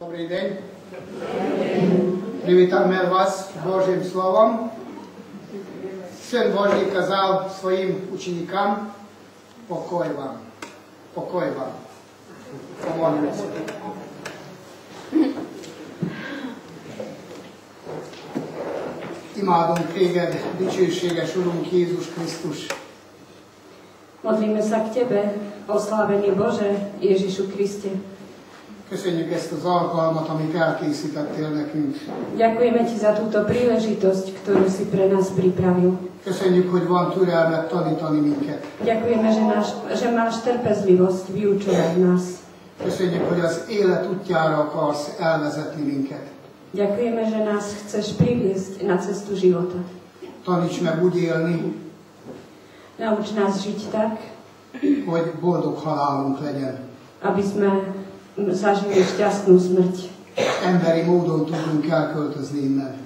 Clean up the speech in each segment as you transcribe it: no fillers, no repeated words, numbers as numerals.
Dobrý deň. Privítame vás Božím slovom. Syn Boží kazal svojim učeníkám: pokoj vám. Pokoj vám. Pomodlíme sa. Imádunk téged, dicsőséges Urunk Jézus Krisztus. Modlíme sa k Tebe, oslávený Bože, Ježišu Kriste. Köszönjük ezt az alkalmat, amit elkészítettél nekünk. Ďakujeme Ti za túto príležitosť, ktorú si pre nás pripravil. Köszönjük, hogy van türelmet tanítani minket. Ďakujeme, že máš trpezlivosť vyučovať nás. Köszönjük, hogy az élet útjára akarsz elvezetni minket. Ďakujeme, že nás chceš priviesť na cestu života. Taníts meg úgy élni, Nauč nás žiť tak, hogy boldog halálunk legyen. aby sme zažili šťastnú smrť. Emberi módon tudunk elköltözni innen.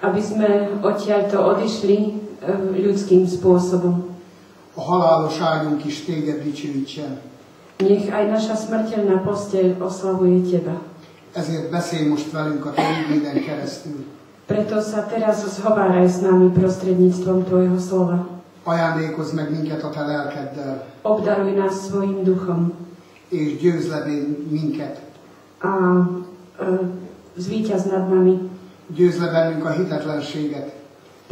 Aby sme odtiaľto odišli ľudským spôsobom. A halálos ágyunk is téged dicsőítsen. Nech aj naša smrteľná posteľ oslavuje Teba. Ezért beszélj most velünk a te igéden keresztül. Preto sa teraz zhováraj s nami prostredníctvom Tvojho slova. Ajándékozz meg minket a te lelkeddel, Obdaruj nás svojim duchom és győzz le minket. a zvíťaz nad nami. Győzz le bennünk a hitetlenséget.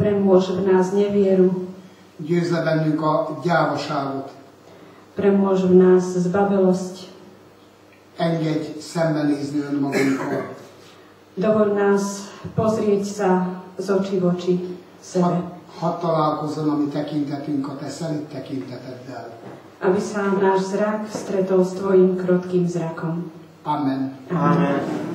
Premôž v nás nevieru. Győzz le bennünk a gyávaságot. Premôž v nás zbabelosť. Engedj szembenézni önmagunkkal. Dovol nás pozrieť sa z očí v oči sebe. Hadd találkozzon a mi tekintetünk a te szelíd tekinteteddel. Aby sa náš zrak stretol s Tvojim krotkým zrakom. Amen. Amen.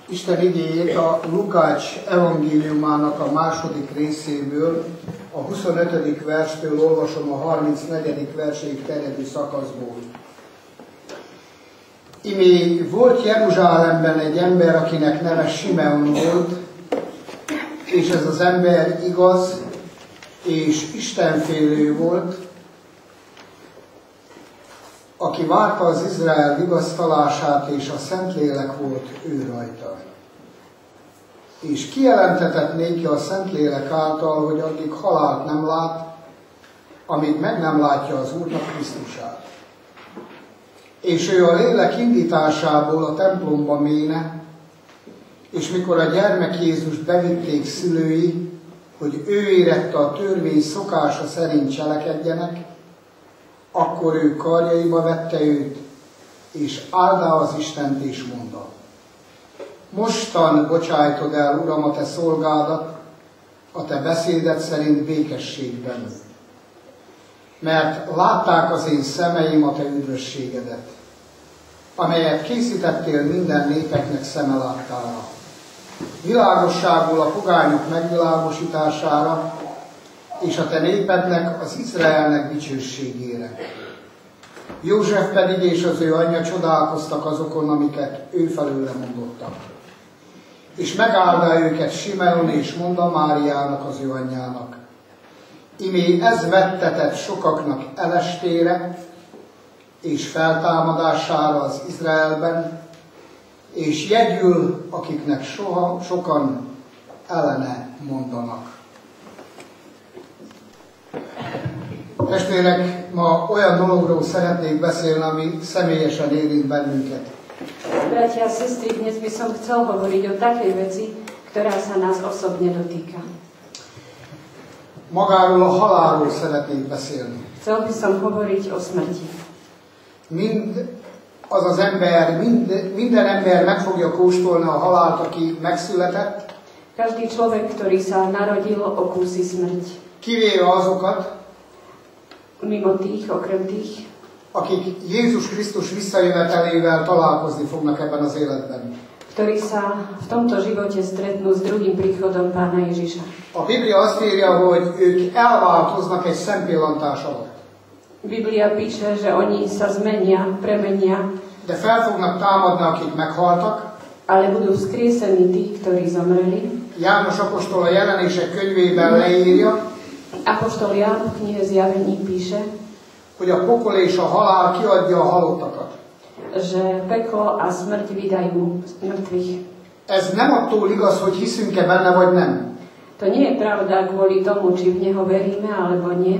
Isten igéjét a Lukács evangéliumának a második részéből, a 25. verstől olvasom a 34. verséig terjedő szakaszból. Imé volt Jeruzsálemben egy ember, akinek neve Simeon volt, és ez az ember igaz és istenfélő volt, aki várta az Izrael vigasztalását, és a Szentlélek volt ő rajta. És kijelentetett néki a Szentlélek által, hogy addig halált nem lát, amíg meg nem látja az Úrnak Krisztusát. És ő a lélek indításából a templomba méne, és mikor a gyermek Jézust bevitték szülői, hogy ő érette a törvény szokása szerint cselekedjenek, akkor ő karjaiba vette őt, és áldá az Istent, és mondta: Mostan bocsájtod el, Uram, a te szolgádat, a te beszéded szerint békességben. Mert látták az én szemeim a te üdvösségedet, amelyet készítettél minden népeknek szeme láttára. Világosságul a pogányok megvilágosítására, és a te népednek, az Izraelnek dicsőségére. József pedig és az ő anyja csodálkoztak azokon, amiket ő felőle mondottak. És megáldá őket Simeon, és mondta Máriának, az ő anyjának: Imé ez vettetett sokaknak elestére és feltámadására az Izraelben, és jegyül, akiknek sokan ellene mondanak. Testvérek, ma olyan dologról szeretnék beszélni, ami személyesen érint bennünket. Bratia a sestry, dnes by som chcel hovoriť o takej veci, ktorá sa nás osobne dotýka. Magáról a halálról szeretnék beszélni. Chcel by som hovoriť o smrti. Minden ember meg fogja kóstolni a halált, aki megszületett. Každý človek, ktorý sa narodil, okúsi smrť. Kivéve azokat, mimo tých, okrem tých, akik Jézus Krisztus visszajövetelével találkozni fognak ebben az életben. ktorí sa v tomto živote stretnú s druhým príchodom Pána Ježiša. A Biblia azt írja, hogy ők elváltoznak egy szempillantás alatt. Biblia píše, že oni sa premenia, de fel fognak támadni, akik meghaltak. Ale budú vzkriesení tí, ktorí zomreli. János apostol a Jelenések könyvében leírja, Apoštol Ján v knihe Zjavení píše, hogy a pokol és a halál kiadja a halottakat. Že peklo a smrť vydajú mŕtvych. Ez nem attól igaz, hogy hiszünk-e benne, vagy nem. To nie je pravda kvôli tomu, či v Neho veríme, alebo nie.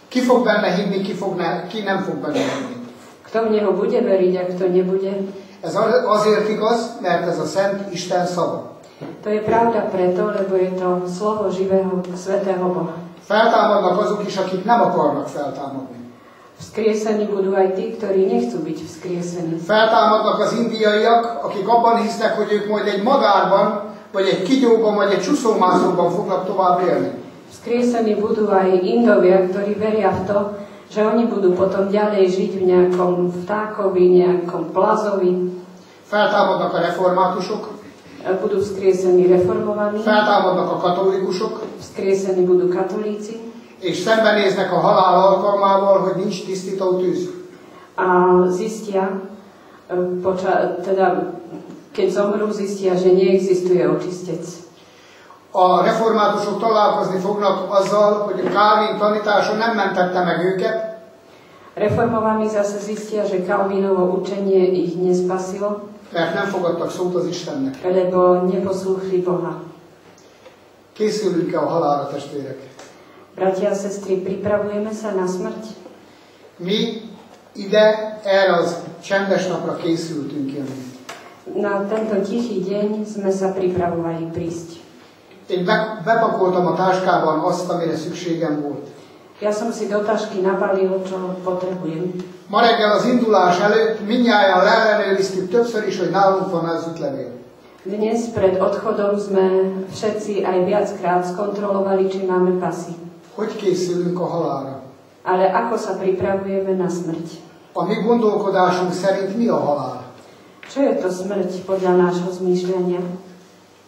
Ki fog benne hinni, ki nem fog benne hinni. Kto v Neho bude veriť a kto nebude. Ez azért igaz, mert ez a Szent Isten szava. To je pravda preto, lebo je to slovo živého, svätého Boha. Feltámadnak azok is, akik nem akarnak feltámadni. Vzkriesení budú aj tí, ktorí nechcú byť vzkriesení. Feltámadnak az indiaiak, akik abban hisznek, hogy ők majd egy madárban, vagy egy kigyóban, vagy egy csúszómászóban fognak tovább élni. Vzkriesení budú aj Indovia, ktorí veria v to, že oni budú potom ďalej žiť v nejakom vtákovi, nejakom plazovi. Feltámadnak a reformátusok. Budú vzkriesení reformovaní. Feltámadnak a katolikusok. Vzkriesení budú katolíci. És szembenéznek a halál alkalmával, hogy nincs tisztító tűz. A zistia, keď zomrú, zistia, že neexistuje očistec. A reformátusok találkozni fognak azzal, hogy a Calvin tanítása nem mentette meg őket. Reformovaní zase zistia, že Calvinovo učenie ich nespasilo. Mert nem fogadtak szót az Istennek. Lebo neposlúchli Boha. Készülünk-e a halálra, testvérek? Bratia a sestry, pripravujeme sa na smrť? Mi ide erre az csendes napra készültünk jönni. Na tento tichý deň sme sa pripravovali prísť. Én bepakoltam a táskában azt, amire szükségem volt. Ja som si do tašky nabalil, čo potrebujem. Ma reggel az indulás előtt mindnyájan leellenőriztük többször is, hogy nálunk van az útlevél. Dnes pred odchodom sme všetci aj viackrát skontrolovali, či máme pasy. Hogy készülünk a halálra? Ale ako sa pripravujeme na smrť? A mi gondolkodásunk szerint mi a halál? Čo je to smrť podľa nášho zmýšľania?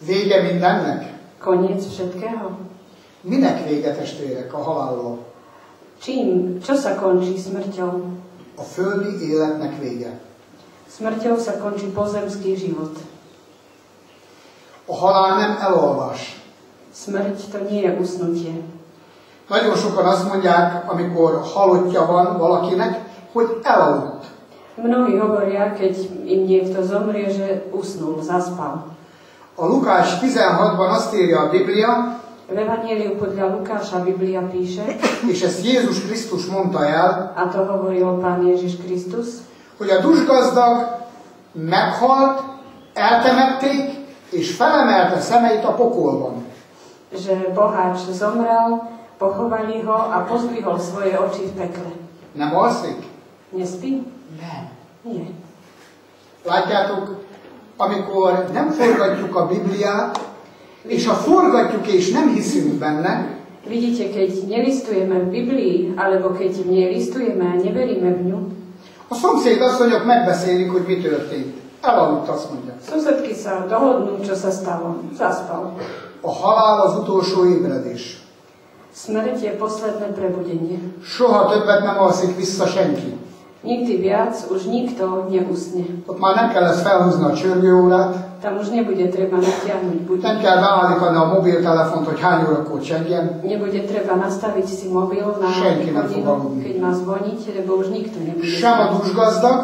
Vége mindennek? Koniec všetkého? Minek vége, testvérek, a halállal? Čím? Čo sa končí smrťou? A földi életnek vége. Smrťou sa končí pozemský život. A halál nem elalvás. Smrť to nie je usnutie. Nagyon sokan azt mondják, amikor halottja van valakinek, hogy elaludt. Mnohí hovoria, keď im niekto zomrie, že usnul, zaspal. A Lukács 16-ban azt írja a Biblia, v Evangeliu podľa Lukáša Biblia píše, és ezt Jézus Krisztus mondta el, a to hovoril Pán Ježiš Kristus, hogy a dusgazdag meghalt, eltemették, és felemelte szemeit a pokolban. Že boháč zomrel, pochovali ho a pozdvihol svoje oči v pekle. Nem alszik? Nespí? Nem. Nie. Látjátok, amikor nem forgatjuk a Bibliát, és ha forgatjuk és nem hiszünk benne, vidíte, keď nelistujeme v Biblii, alebo keď v nej listujeme a neveríme v ňu, a szomszéd asszonyok megbeszélik, hogy mi történt. Elaludt, azt mondja. Susedky sa dohodnú, čo sa stalo. Zaspal. A halál az utolsó ébredés. Smrť je posledné prebudenie. Soha többet nem alszik vissza senki. Nikdy viac už nikto neusne. Ott már nem kell ezt felhúzni a csörgőórát. Tam už nebude treba natiahnuť budík. Nem kell beállítani a mobiltelefont, hogy hány órakor csengjen. Nebude treba nastaviť si mobil na hodinu, keď má zvoniť, lebo už nikto nebude. Sem a dusgazdag,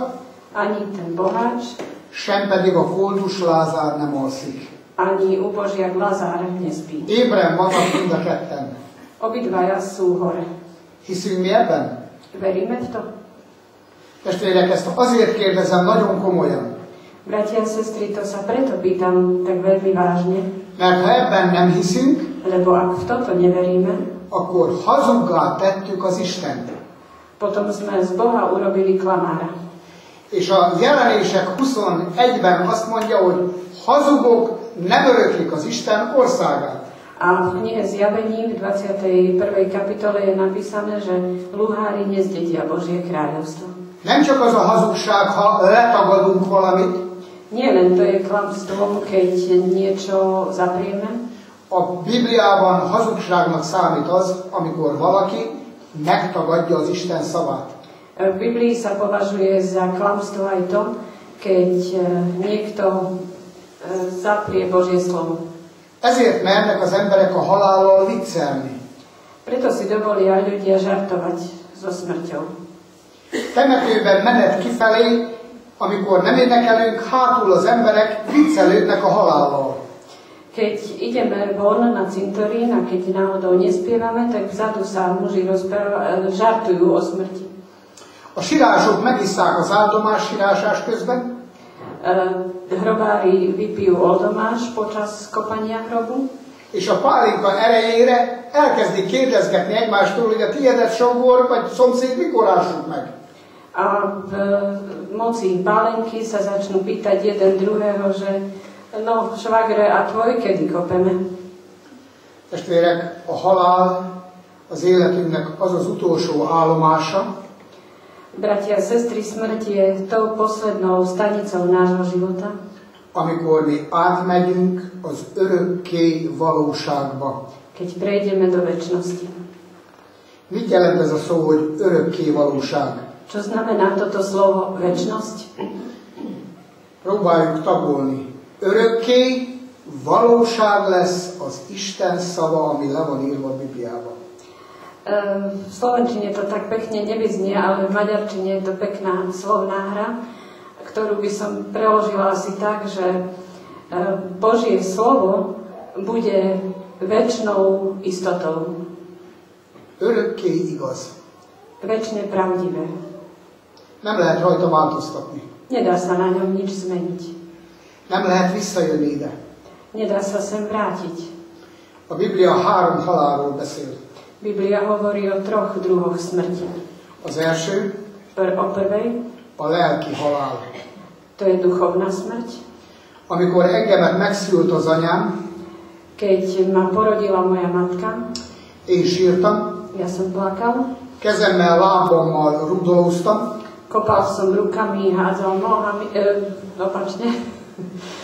ani ten boháč, sem pedig a koldus Lázár nem alszik. Ani ubožiak Lazár nespí. Ébren vannak mind a ketten. Obidvaja sú hore. Hiszünk mi ebben? Veríme v to? Testvérek, ezt azért kérdezem nagyon komolyan. Bratia a sestry, to sa preto pýtam tak veľmi vážne. Mert ha ebben nem hiszünk, lebo ak v toto neveríme, akkor hazuggá tettük az Istent. Potom sme z Boha urobili klamára. És a Jelenések 21-ben azt mondja, hogy hazugok nem öröklik az Isten országát. A v knihe Zjavení v 21. kapitole je napísané, že luhári nezdedia Božie kráľovstvo. Nem csak az a hazugság, ha letagadunk valamit, Nie len to je klamstvom, keď niečo zaprieme. A Bibliában hazugságnak számít az, amikor valaki megtagadja az Isten szavát. V Biblii sa považuje za klamstvo aj to, keď niekto zaprie Božie slovo. Ezért mernek az emberek a halállal viccelni. Preto si dovolia ľudia žartovať so smrťou. Temetőben menet kifelé, amikor nem énekelünk, hátul az emberek viccelődnek a halállal. Keď ideme von na cintorín a keď náhodou nespievame, tak vzadu sa muži žartujú o smrti. A sirások megisszák az áldomás sirásás közben. Hrobári vypijú oldomáš počas kopania hrobu. És a pálinka erejére elkezdik kérdezgetni egymástól, hogy a tiédet sógor, vagy szomszéd mikor ássuk meg. A v moci pálenky sa začnú pýtať jeden druhého, že no, švagre, a tvoj kedy kopeme? Testvérek, a halál az életünknek az az utolsó állomása, Bratia a sestry, smrť je tou poslednou stanicou nášho života, amikor mi átmegyünk az örökké valóságba. keď prejdeme do večnosti. Mit jelent ez a szó, hogy örökké valóság? Čo znamená toto slovo večnosť? Próbáljuk tagolni. Örökké valóság lesz az Isten szava, ami le van írva a Bibliában. V slovenčine to tak pekne nevyznie, ale v maďarčine je to pekná slovná hra, ktorú by som preložila asi tak, že Božie slovo bude večnou istotou. Örökké igaz. Večne pravdivé. Nem lehet rajta változtatni. Nedá sa na ňom nič zmeniť. Nem lehet visszajönni ide. Nedá sa sem vrátiť. A Biblia 3 halálról beszél. Biblia hovorí o 3 druhoch smrti. Az első, O prvej, a lelki halál. to je duchovná smrť. Amikor engemet megszült az anyám, Keď ma porodila moja matka, én sírtam, ja som plakal, kezemmel, lábammal rudolóztam, kopal som rukami, hádzal nohami, opačne.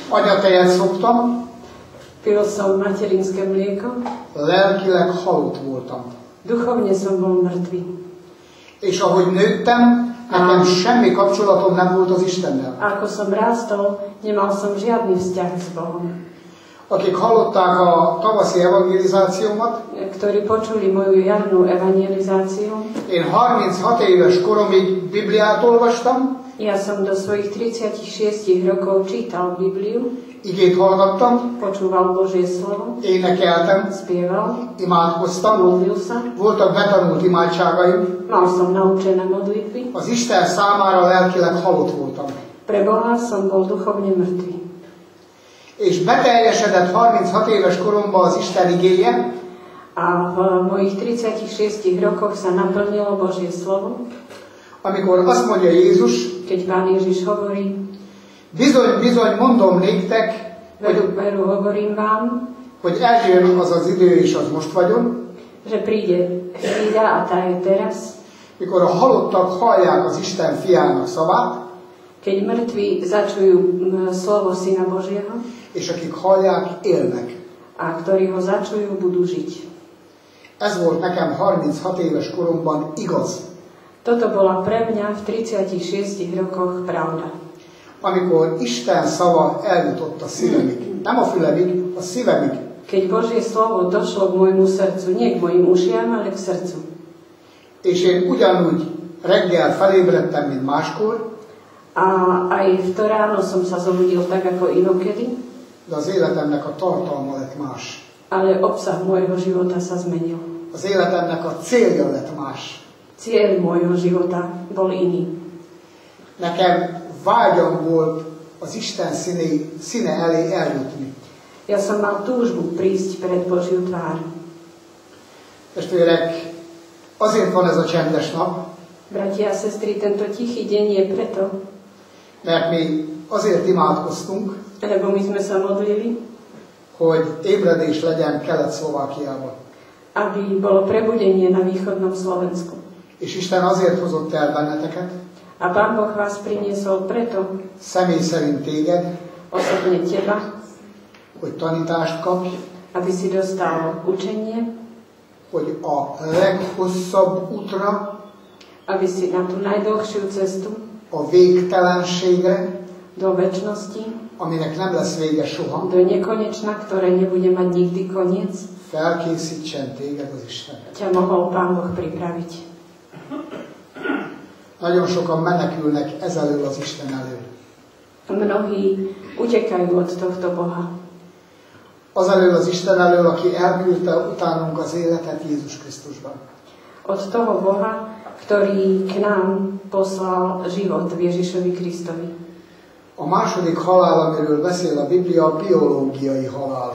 Anyatejet szoptam, Pil som materinské mlieko. lelkileg halott voltam. Duchovne som bol mŕtvy. És ahogy nőttem, nekem semmi kapcsolatom nem volt az Istennel. A ako som rástol, nemal som žiadny vzťah s Bohom. Akik hallották a tavaszi evangelizációmat, Ktorí počuli moju jarnú evangelizáciu, én 36 éves koromig Bibliát olvastam, ja som do svojich 36 rokov čítal Bibliu, igét hallgattam, počúval Božie slovo, énekeltem, spieval, imádkoztam, modlil sa, voltak betanult imádságaim, mal som naučené modlitby. az Isten számára lelkileg halott voltam. Pre Boha som bol duchovne mŕtvy. És beteljesedett 36 éves koromban az Isten igéje, A v mojich 36 rokoch sa naplnilo Božie slovo, amikor azt mondja Jézus, keď Pán Ježiš hovorí, bizony, bizony mondom néktek, veru hovorím vám, hogy eljön az az idő, és az most vagyon, že príde chvíľa a tá je teraz, mikor a halottak hallják az Isten fiának szavát, keď mŕtvi začujú slovo Syna Božieho és akik hallják, élnek. a ktorí ho začujú, budú žiť. Ez volt nekem 36 éves koromban igaz. Toto bola pre mňa v 36 rokoch pravda. Amikor Isten szava eljutott a szívemig, nem a fülemig, a szívemig. Keď Božie slovo došlo k môjmu srdcu, nie k mojim ušiam, ale k srdcu. És én ugyanúgy reggel felébredtem, mint máskor, A aj v to ráno som sa zobudil tak ako inokedy, de az életemnek a tartalma lett más. ale obsah môjho života sa zmenil. Az életemnek a célja lett más. Cieľ môjho života bol iný. Nekem vágyam volt az Isten színe elé eljutni. Ja som mal túžbu prísť pred Božiu tvár. Testvérek, azért van ez a csendes nap, Bratia a sestry, tento tichý deň je preto, mert mi azért imádkoztunk, lebo my sme sa modlili, hogy ébredés legyen Kelet-Szlovákiában. aby bolo prebudenie na východnom Slovensku. És Isten azért hozott el benneteket, A Pán Boh vás priniesol preto, személy szerint téged, osobne teba, hogy tanítást kapj, aby si dostal učenie, hogy a leghosszabb útra, aby si na tú najdlhšiu cestu a végtelenségre, do večnosti, aminek nem lesz vége soha, do nekonečna, ktoré nebude mať nikdy koniec, felkészítsen téged az Isten. ťa mohol Pán Boh pripraviť. Nagyon sokan menekülnek ezelől az Isten elől. Mnohí utekajú od tohto Boha. Az elől az Isten elől, aki elküldte utánunk az életet Jézus Krisztusban. Od toho Boha, ktorý k nám poslal život v Ježišovi Kristovi. A második halál, amiről beszél a Biblia, a biológiai halál.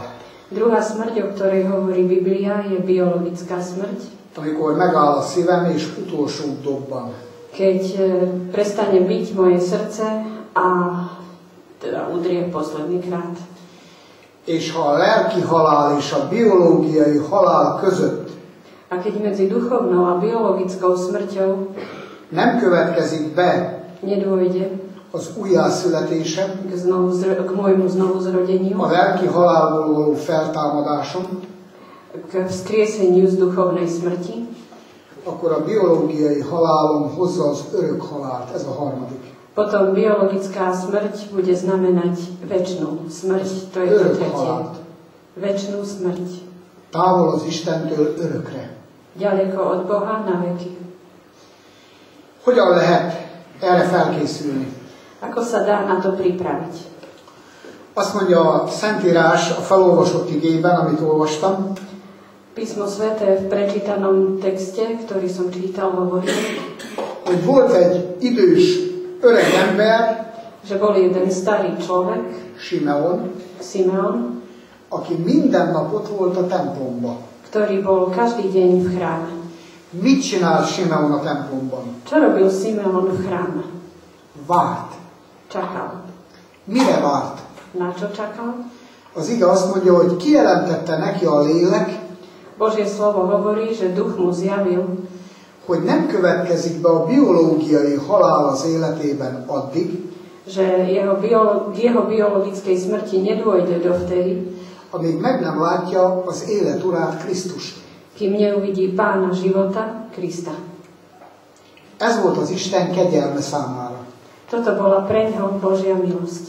Druhá smrť, o ktorej hovorí Biblia, je biologická smrť. Amikor megáll a szívem és utolsó dobban. Keď prestane byť moje srdce a teda udrie posledný krát. És ha a lelki halál és a biológiai halál között A keď medzi duchovnou a biologickou smrťou nem következik be nedôjde az újjászületésem, k môjmu znovuzrodeniu, a lelki halálból való feltámadásom, k vzkrieseniu z duchovnej smrti, akkor a biológiai halálom hozza az örök halált. Ez a harmadik. potom biologická smrť bude znamenať večnú smrť, to je to Örök tretie. halált. Večnú smrť. Távol az Istentől örökre. Ďaleko od Boha na veky. Hogyan lehet erre felkészülni? Ako sa dá na to pripraviť? Azt mondja a Szentírás a felolvasott igében, amit olvastam, Písmo sväté v prečítanom texte, ktorý som čítal, hovorí, hogy volt egy idős öreg ember, že bol jeden starý človek, Simeon, Simeon, aki minden nap ott volt a templomba. ktorý bol každý deň v chráme. Mit csinált Simeon a templomban? Čo robil Simeon v chráme? Várt. Čakal. Mire várt? Na čo čakal? Az ige azt mondja, hogy kijelentette neki a lélek, Božie slovo hovorí, že duch mu zjavil, hogy nem következik be a biológiai halál az életében addig, že k jeho biologickej smrti nedôjde dovtedy, amíg meg nem látja az élet urát Krisztust. kým neuvidí Pána života, Krista. Ez volt az Isten kegyelme számára. Toto bola preňho Božia milosť.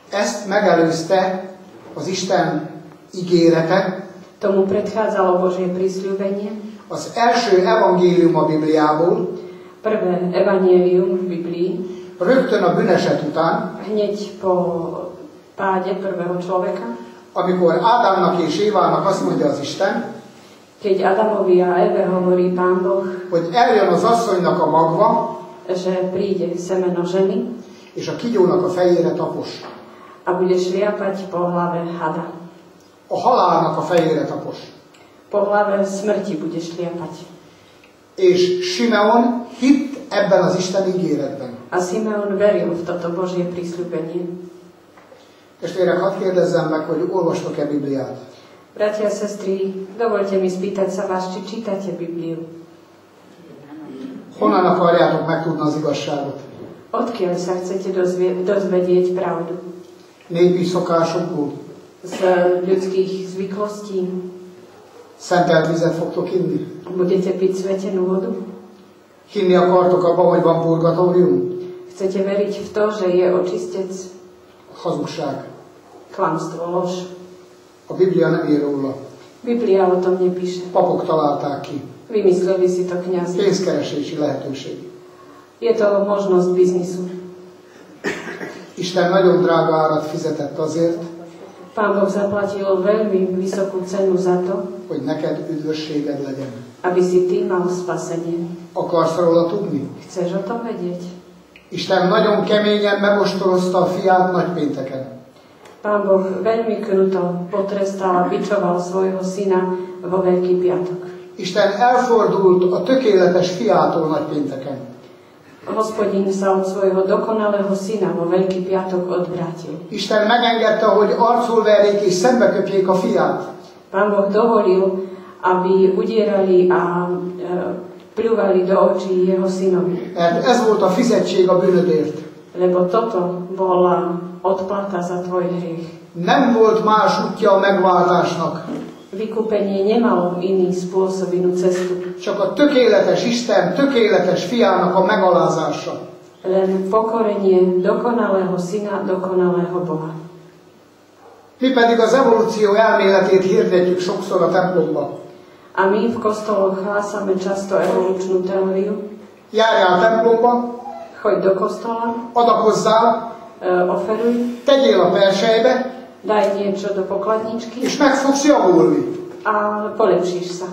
Ezt megelőzte az Isten ígérete, Tomu predchádzalo Božie prisľúbenie. az első evangélium a Bibliából, Prvé evanjelium v Biblii, rögtön a bűneset után, hneď po páde prvého človeka, amikor Ádámnak és Évának azt mondja az Isten, keď Adamovi a Eve hovorí Pán Boh, hogy eljön az asszonynak a magva, že príde semeno ženy és a kigyónak a fejére tapos. a bude šliapať po hlave hada. A halálnak a fejére tapos. Po hlave smrti bude šliapať. És Simeon hitt ebben az Isten ígéretben. A Simeon veril v toto Božie prisľúbenie. Testvérek, hadd kérdezzem meg, hogy olvastok-e Bibliát? Bratia a sestry, dovolte mi spýtať sa vás, či čítate Bibliu. Honnan akarjátok megtudni az igazságot? Odkiaľ sa chcete dozvedieť pravdu? Népi szokásokból? Z ľudských zvyklostí? Szentelt vizet fogtok inni? Budete piť svetenú vodu? Hinni akartok abban, hogy van purgatórium? Chcete veriť v to, že je očistec? Hazugság. Klamstvo, lož. A Biblia nem ír róla. Biblia o tom nepíše. Papok találták ki. Vymysleli si to kňazi. Pénzkeresési lehetőség. Je to možnosť biznisu. Isten nagyon drága árat fizetett azért, Pán Boh zaplatil veľmi vysokú cenu za to, hogy neked üdvösséged legyen. aby si ty mal spasenie. Akarsz róla tudni? Chceš o tom vedieť? Isten nagyon keményen megostorozta a fiát nagypénteken. Pán Boh veľmi kruto potrestal a bičoval svojho syna vo Veľký piatok. Isten elfordult a tökéletes fiától nagypénteken. Hospodin sa od svojho dokonalého syna vo Veľký piatok odvrátil. Isten megengedte, hogy arcul verjék és szembeköpjék a fiát. Pán Boh dovolil, aby udierali a pľúvali do očí jeho synovi. Mert ez volt a fizetség a bűnödért. Lebo toto bola odplata za tvoj hriech. Nem volt más útja a megváltásnak. Vykúpenie nemalo iný spôsob, inú cestu. Csak a tökéletes Isten, tökéletes fiának a megalázása. Len pokorenie dokonalého syna, dokonalého Boha. Mi pedig az evolúció elméletét hirdetjük sokszor a templomba. A my v kostoloch hlásame často evolučnú teóriu. Járjál templomba, Choď do kostola, adakozzál, oferuj, tegyél a persejbe, daj niečo do pokladničky és meg fogsz javulni. a polepšíš sa.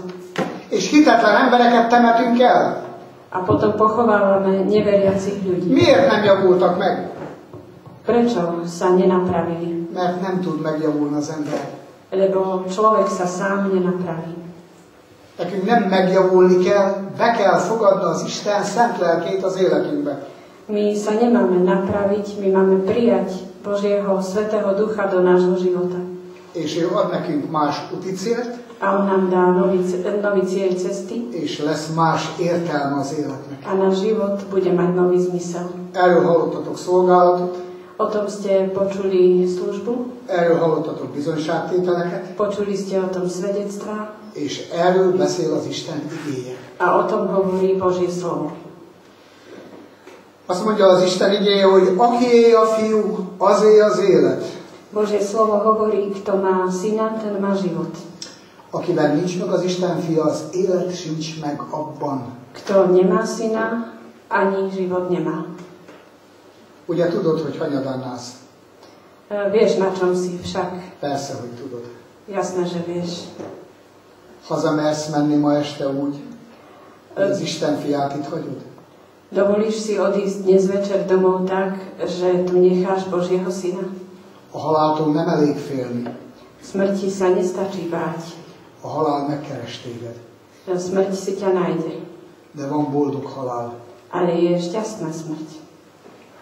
És hitetlen embereket temetünk el. A potom pochovávame neveriacich ľudí. Miért nem javultak meg? Prečo sa nenapravili? Mert nem tud megjavulni az ember. Lebo človek sa sám nenapraví. Nekünk nem megjavulni kell, be kell fogadni az Isten szent lelkét az életünkbe. My sa nemáme napraviť, my máme prijať Božieho Svätého Ducha do nášho života. És ő ad nekünk más úti célt, A on nám dá nový cieľ cesty és lesz más értelme az életnek. a náš život bude mať nový zmysel. Erről hallottatok szolgálatot, O tom ste počuli službu, erről hallottatok bizonyságtételeket, počuli ste o tom svedectvá és erről beszél az Isten igéje. a o tom hovorí Božie slovo. Azt mondja az Isten igéje, hogy akié a fiú, azé az élet. Božie slovo hovorí, kto má syna, ten má život. Akiben nincs meg az Isten fia, az élet sincs meg abban. Kto nemá syna, ani život nemá. Ugye tudod, hogy hanyadán állsz? Vieš, na čom si však. Persze, hogy tudod. Jasné, že vieš. Hazamersz menni ma este úgy, hogy az Isten fiát itt hagyod? Dovolíš si odísť dnes večer domov tak, že tu necháš Božieho syna? A haláltól nem elég félni. Smrti sa nestačí báť. A halál megkeres téged. Smrť si ťa nájde. De van boldog halál. Ale je šťastná smrť.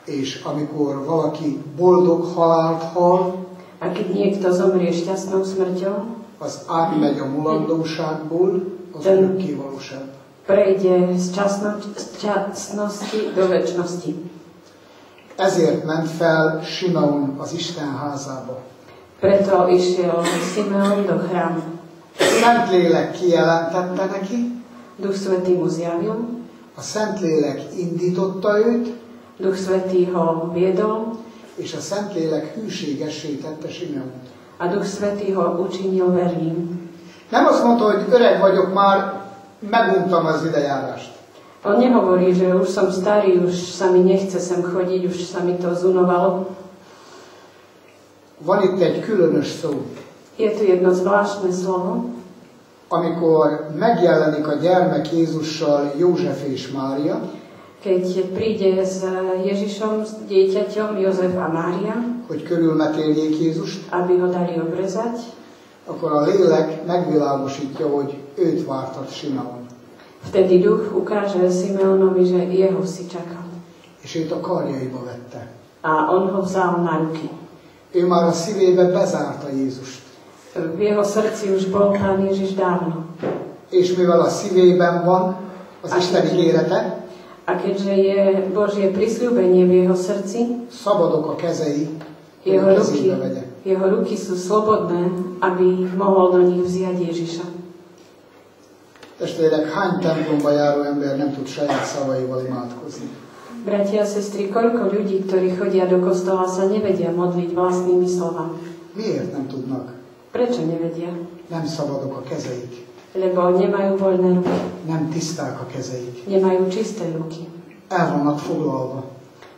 És amikor valaki boldog halált hal, A keď niekto zomrie šťastnou smrťou, az átmegy a mulandóságból az örökké valóságba. prejde z časnosti do večnosti. Ezért ment fel Simeon az Isten házába. Preto išiel Simeon do chrámu. Szentlélek kijelentette neki, Duch Svätý mu zjavil, a Szentlélek indította őt, Duch Svätý ho viedol és a Szentlélek hűségessé tette Simeont. a Duch Svätý ho učinil verným. Nem azt mondta, hogy öreg vagyok már, meguntam az idejárást. On nehovorí, že už som starý, už sa mi nechce sem chodiť, už sa mi to zunovalo. Van itt egy különös szó. Je tu jedno zvláštne slovo, Amikor megjelenik a gyermek Jézussal József és Mária, keď príde s Ježišom, s dieťaťom Jozef a Mária, hogy körülmetéljék Jézust, aby ho dali obrezať, akkor a lélek megvilágosítja, hogy őt vártat Simeon. vtedy duch ukáže Simeonovi, že jeho si čakal. És őt a karjaiba vette. A on ho vzal na ruky. Ő már a szívébe bezárta Jézust. V jeho srdci už bol Pán Ježiš dávno. És mivel a szívében van az Isten ígérete, A keďže je Božie prisľúbenie v jeho srdci, szabadok a kezei, hogy a kezébe vegye. jeho ruky sú slobodné, aby mohol do nich vziať Ježiša. Testvérek, hány templomba járó ember nem tud saját szavaival imádkozni? Bratia a sestry, koľko ľudí, ktorí chodia do kostola, sa nevedia modliť vlastnými slovami? Miért nem tudnak? Prečo nevedia? Nem szabadok a kezeik. Lebo nemajú voľné ruky, Nem tiszták a kezeik. nemajú čisté ruky, El vannak foglalva.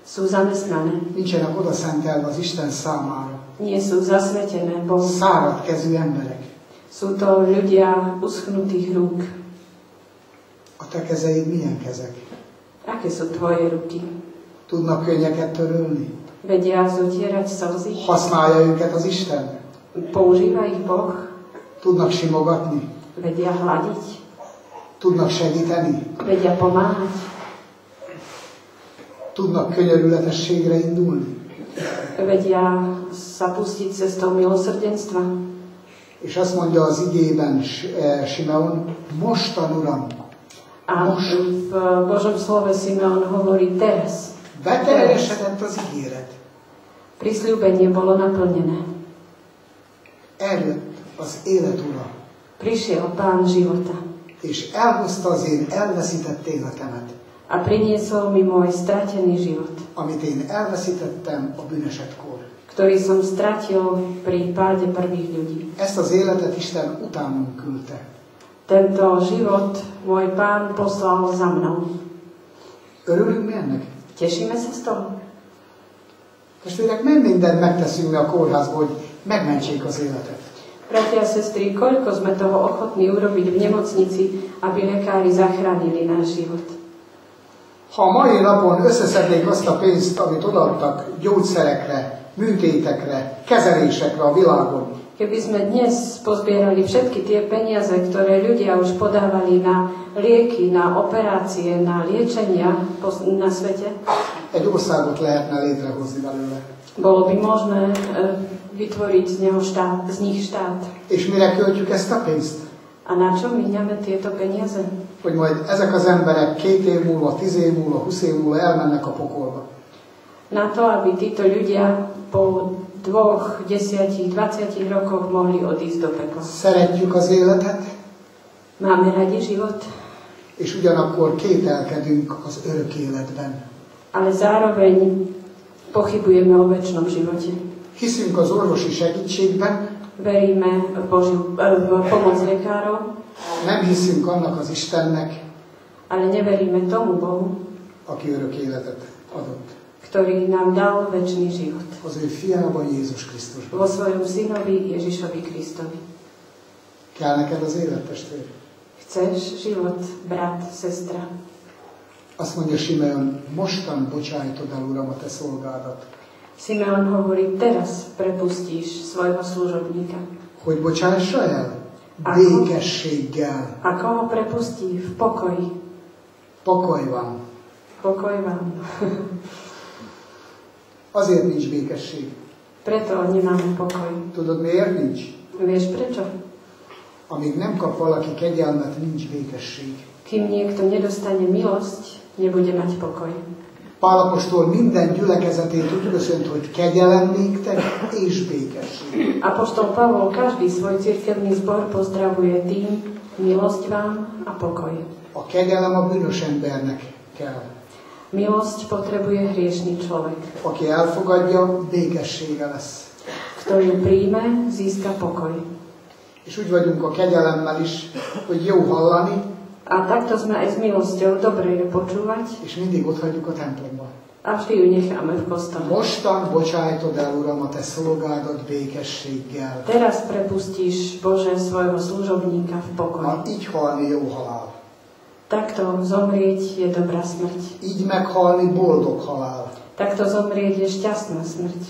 sú zamestnané, Nincsenek oda szentelve az Isten számára. nie sú zasvetené Bohu. Száradt kezű emberek. Sú to ľudia uschnutých rúk. A te kezeid milyen kezek? Aké sú tvoje ruky? Tudnak könnyeket törölni? Vedia zotierať slzy? Használja őket az Isten? Používa ich Boh? Tudnak simogatni? Vedia hladiť? Tudnak segíteni? Vedia pomáhať? Tudnak könyörületességre indulni? Vedia sa pustiť cestou milosrdenstva? És azt mondja az igében Simeon, mostan Uram, A v Božom slove Simeon hovorí teraz. Beteljesedett az ígéret. Prisľúbenie bolo naplnené. Eljött az élet ura. Prišiel Pán života. És elhozta az én elveszített életemet. A priniesol mi môj stratený život. Amit én elveszítettem a bűnesetkor. Ktorý som stratil pri páde prvých ľudí. Ezt az életet Isten utánunk küldte. Tento život môj Pán poslal za mnou. Örülünk mi ennek? Tešíme sa z toho? Testvérek, nem mindent megteszünk mi a kórházba, hogy megmentsék az életet. Bratia a sestry, koľko sme toho ochotní urobiť v nemocnici, aby lekári zachránili náš život? Ha a mai napon összeszednék azt a pénzt, amit odaadtak gyógyszerekre, műtétekre, kezelésekre a világon, keby sme dnes pozbierali všetky tie peniaze, ktoré ľudia už podávali na lieky, na operácie, na liečenia na svete, egy országot lehetne létrehozni belőle. bolo by možné vytvoriť z nich štát. És mire költjük ezt a pénzt? A na čo míňame tieto peniaze? Hogy majd ezek az emberek 2 év múlva, 10 év múlva, 20 év múlva elmennek a pokolba. Na to, aby títo ľudia po 2, 10, 20 rokoch mohli odísť do pekla. Szeretjük az életet, Máme radi život, és ugyanakkor kételkedünk az örök életben. ale zároveň pochybujeme o večnom živote. Hiszünk az orvosi segítségben, Veríme v pomoc lekárov, nem hiszünk annak az Istennek, ale neveríme tomu Bohu, aki örök életet adott. ktorý nám dal večný život. Az ő fiában, Jézus Krisztusban. Vo svojom synovi Ježišovi Kristovi. Kell neked az élet, testvér? Chceš život, brat, sestra? Azt mondja Simeon, mostan bocsájtod el, Uram, a te szolgádat. Simeon hovorí, teraz prepustíš svojho služobníka. Hogy bocsássa el? Békességgel. Ako ho prepustí? V pokoji. Pokoj vám. Pokoj vám. Azért nincs békesség. Preto nemáme pokoj. Tudod, miért nincs? Vieš prečo? Amíg nem kap valaki kegyelmet, nincs békesség. Kým niekto nedostane milosť, nebude mať pokoj. Pál apostol minden gyülekezetét úgy köszönt, hogy kegyelem néktek és békesség. Apoštol Pavol každý svoj cirkevný zbor pozdravuje tým, milosť vám a pokoj. A kegyelem a bűnös embernek kell. Milosť potrebuje hriešný človek. Aki elfogadja, békessége lesz. Kto ju príjme, získa pokoj. És úgy vagyunk a kegyelemmel is, hogy jó hallani, A takto sme aj s milosťou, dobre ju počúvať és mindig ott hagyjuk a templomban. a vždy ju necháme v kostole. Mostan bocsájtod el, Uram, a te szolgádat békességgel. Teraz prepustíš, Bože, svojho služobníka v pokoji. Na így halni jó halál. Takto zomrieť je dobrá smrť. Így meghalni boldog halál. Takto zomrieť je šťastná smrť.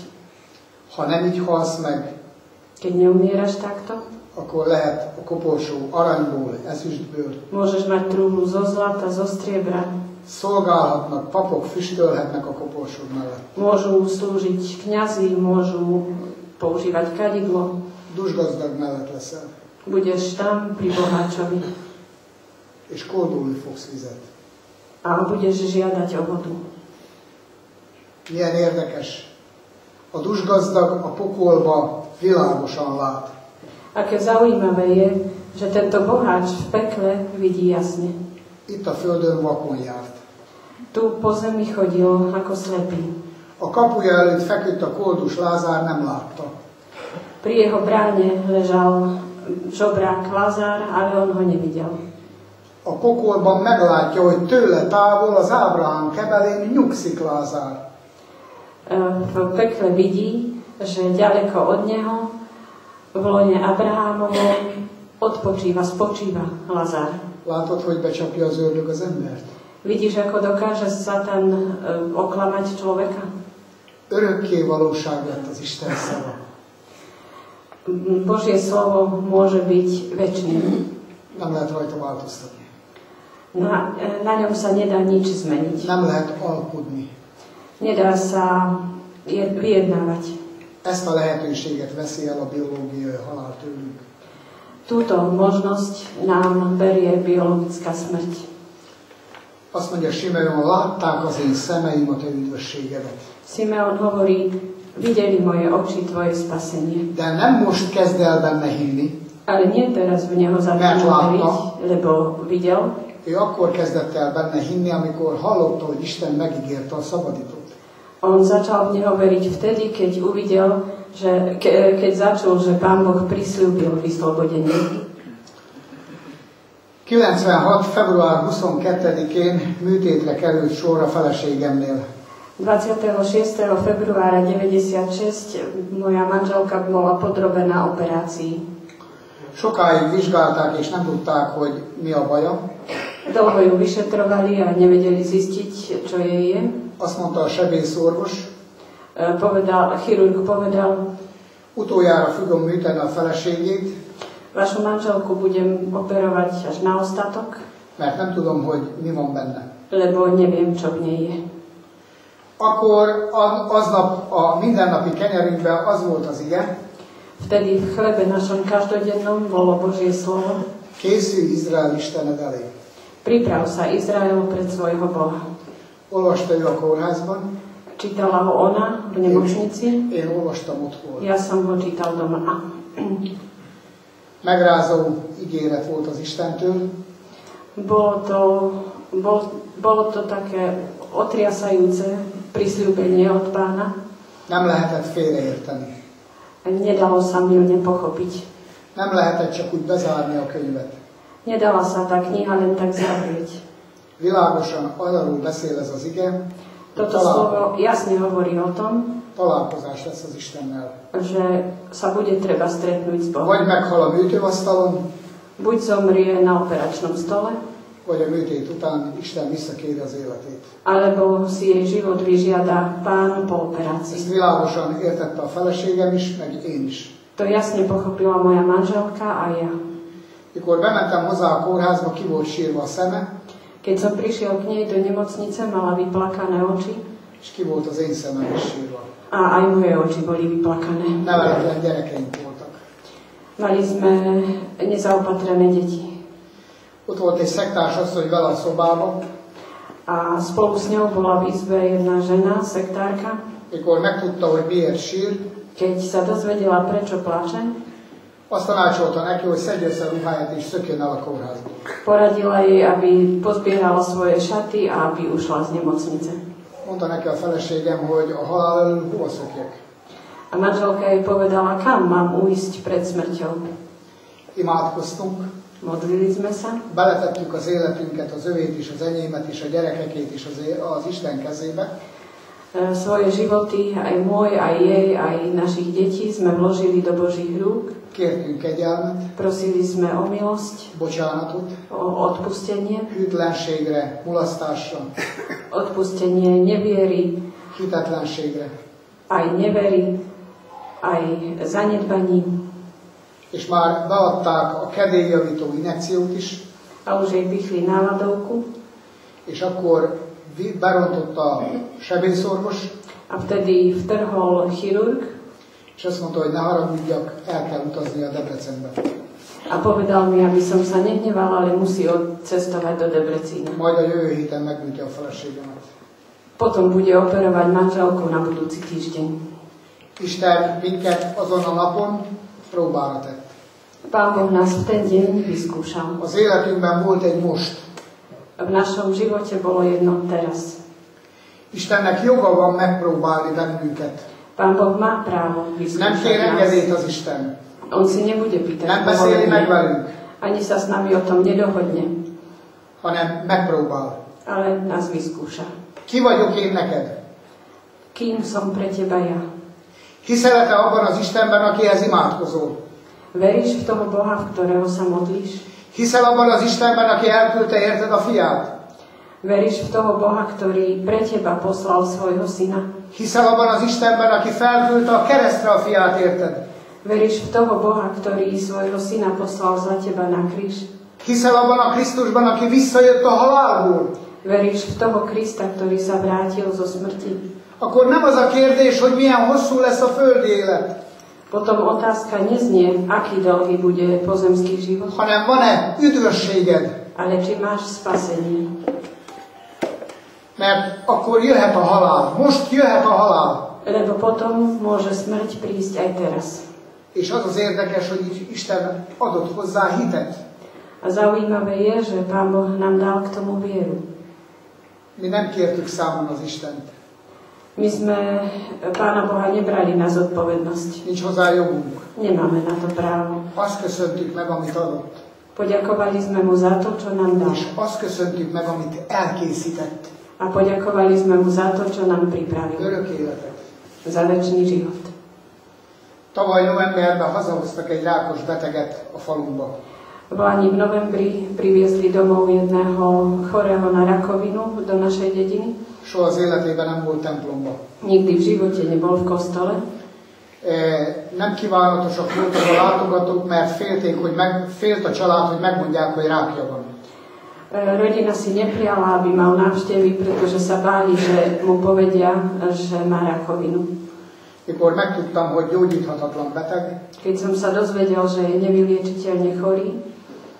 Ha nem így halsz meg, Keď neumieraš takto, akkor lehet a koporsó aranyból, ezüstből. môžeš mať trúhlu zo zlata, zo striebra. Szolgálhatnak, papok füstölhetnek a koporsód mellett. Môžu slúžiť kňazi, môžu používať kadidlo. Dusgazdag mellett leszel, Budeš tam pri boháčovi és koldulni fogsz vizet. a budeš žiadať o vodu. Milyen érdekes. A dusgazdag a pokolba világosan lát. Aké zaujímavé je, že tento boháč v pekle vidí jasne. Itt a földön vakon járt. Tu po zemi chodil ako slepý. A kapuja előtt feküdt a koldus Lázár, nem látta. Pri jeho bráne ležal žobrák Lazár, ale on ho nevidel. A pokolban meglátja, hogy tőle távol az Ábrahám kebelén nyugszik Lázár. V pekle vidí, že ďaleko od neho v lone Abrahámovom spočíva Lazár. Látod, hogy becsapja az ördög az embert? Vidíš, ako dokáže Satan oklamať človeka? Örökké valóság lett az Isten szava. Božie slovo môže byť večné. Nem lehet rajta változtatni. Na ňom sa nedá nič zmeniť. Nem lehet alkudni. Nedá sa vyjednávať. Ezt a lehetőséget veszi el a biológiai halál tőlünk. Túto možnosť nám berie biologická smrť. Azt mondja Simeon, látták az én szemeim a te üdvösségedet. Simeon hovorí, videli moje oči tvoje spasenie. De nem most kezd el benne hinni. Ale nie teraz v neho začína veriť, lebo videl. Ő akkor kezdett el benne hinni, amikor hallotta, hogy Isten megígérte a szabadítót. On začal v neho veriť vtedy, keď uvidel, keď začul, že Pán Boh prisľúbil vyslobodenie. 96. február 22-én műtétre került sor a feleségemnél. 26. februára 96 moja manželka bola podrobená operácii. Sokáig vizsgálták, és nem tudták, hogy mi a baja. Dlho ju vyšetrovali a nevedeli zistiť, čo jej je. Azt mondta a sebészorvos, chirurg povedal, utoljára fogom műteni a feleségét, vašu manželku budem operovať až na ostatok, mert nem tudom, hogy mi van benne. Lebo neviem, čo v nej je. Akkor aznap a mindennapi kenyerünkben az volt az ige, vtedy v chlebe našom každodennom bolo Božie slovo. Készülj Izrael Istened elé. Priprav sa Izrael pred svojho Boha. Olvasta ő a kórházban. Čítala ho ona v nemocnici. Én olvastam otthon. Ja som ho čítal doma. Megrázó ígéret volt az Istentől. Bolo to také otriasajúce prisľúbenie od Pána. Nem lehetett félreérteni. Nedalo sa mylne pochopiť. Nem lehetett csak úgy bezárni a könyvet. Nedala sa tá kniha len tak zavrieť. Világosan arról beszél ez az ige, Toto slovo jasne hovorí o tom, találkozás lesz az Istennel. Že sa bude treba stretnúť s Bohom. Vagy meghal a műtőasztalon, buď zomrie na operačnom stole, vagy a műtét után Isten visszakéri az életét. Alebo si jej život vyžiada Pán po operácii. Ezt világosan értette a feleségem is, meg én is. To jasne pochopila moja manželka a ja. Mikor bementem hozzá a kórházba, ki volt sírva a szeme, keď som prišiel k nej do nemocnice, mala vyplakané oči. És ki volt az én szemem is sírva. A aj moje oči boli vyplakané. Neveletlen gyerekeink voltak. Mali sme nezaopatrené deti. Ott volt egy szektárs asszony vele a szobába. A spolu s ňou bola v izbe jedna žena, sektárka. Mikor megtudta, hogy miért sír, keď sa dozvedela, prečo plače, azt tanácsolta neki, hogy szedje össze a ruháját és szökjön el a kórházból. Poradila jej, aby pozbierala svoje šaty a aby ušla z nemocnice. Mondta neki a feleségem, hogy a halál elől hova szökjek. A manželka jej povedala, kam mám ujsť pred smrťou. Imádkoztunk. Modlili sme sa. Beletettük az életünket, az övét is, az enyémet is, a gyerekekét is az Isten kezébe. Svoje životy, aj môj, aj jej, aj našich detí sme vložili do Božích rúk. Kértünk kegyelmet. Prosili sme o milosť, bocsánatot, o odpustenie, hűtlenségre, mulasztásra, odpustenie neviery, hitetlenségre, aj nevery, aj zanedbaní. És már beadták a kedélyjavító injekciót is. A už jej pichli náladovku. És akkor berontott a sebészorvos. A vtedy vtrhol chirurg. És azt mondta, hogy ne haragudjak, el kell utazni a Debrecenbe. A povedal mi, aby som sa nehneval, ale musí odcestovať do Debrecína. Majd a jövő héten megműti a feleségemet. Potom bude operovať manželku na budúci týždeň. Isten minket azon a napon próbára tett. Pán Boh nás v ten deň vyskúšal. Az életünkben volt egy most. V našom živote bolo jedno teraz. Istennek joga van megpróbálni bennünket. Pán Boh má právo vyskúšať Nem kér engedélyt az Isten. On si nebude pýtať Nem beszéli meg velünk. Ani sa s nami o tom nedohodne. Hanem megpróbál. Ale nás vyskúša. Ki vagyok én neked? Kým som pre teba ja? Hiszel-e te abban az Istenben, akihez imádkozol? Veríš v toho Boha, v ktorého sa modlíš? Hiszel abban az Istenben, aki elküldte érted a fiát? Veríš v toho Boha, ktorý pre teba poslal svojho syna? Hiszel abban az Istenben, aki felküldte a keresztre a fiát érted? Veríš v toho Boha, ktorý svojho syna poslal za teba na kríž? Hiszel abban a Krisztusban, aki visszajött a halálból? Veríš v toho Krista, ktorý sa vrátil zo smrti? Akkor nem az a kérdés, hogy milyen hosszú lesz a földi élet. Potom otázka neznie, aký dlhý bude pozemský život, hanem van-e üdvösséged? ale či máš spasenie. Mert akkor jöhet a halál. Most jöhet a halál. Lebo potom môže smrť prísť aj teraz. És az az érdekes, hogy Isten adott hozzá hitet. A zaujímavé je, že Pán Boh nám dal k tomu vieru. Mi nem kértük számon az Istent. My sme Pána Boha nebrali na zodpovednosť. Nincs hozzá jogunk. Nemáme na to právo. Azt köszöntük meg, amit adott. Poďakovali sme mu za to, čo nám dal. És azt köszöntük meg, amit elkészített. A poďakovali sme mu za to, čo nám pripravil. Örök életet. Za večný život. Tavaly novemberben hazahoztak egy rákos beteget a falumba. V Lani v novembri priviezli domov jedného chorého na rakovinu do našej dediny. Soha az életében nem volt templomba. Nikdy v živote nebol v kostole. Nem kívánatosak voltak a látogatók, mert félt a család, hogy megmondják, hogy rákja van. Rodina si neprijala, aby mal návštevy, pretože sa báli, že mu povedia, že má rakovinu. Mikor megtudtam, hogy gyógyíthatatlan beteg, Keď som sa dozvedel, že je nevyliečiteľne chorý,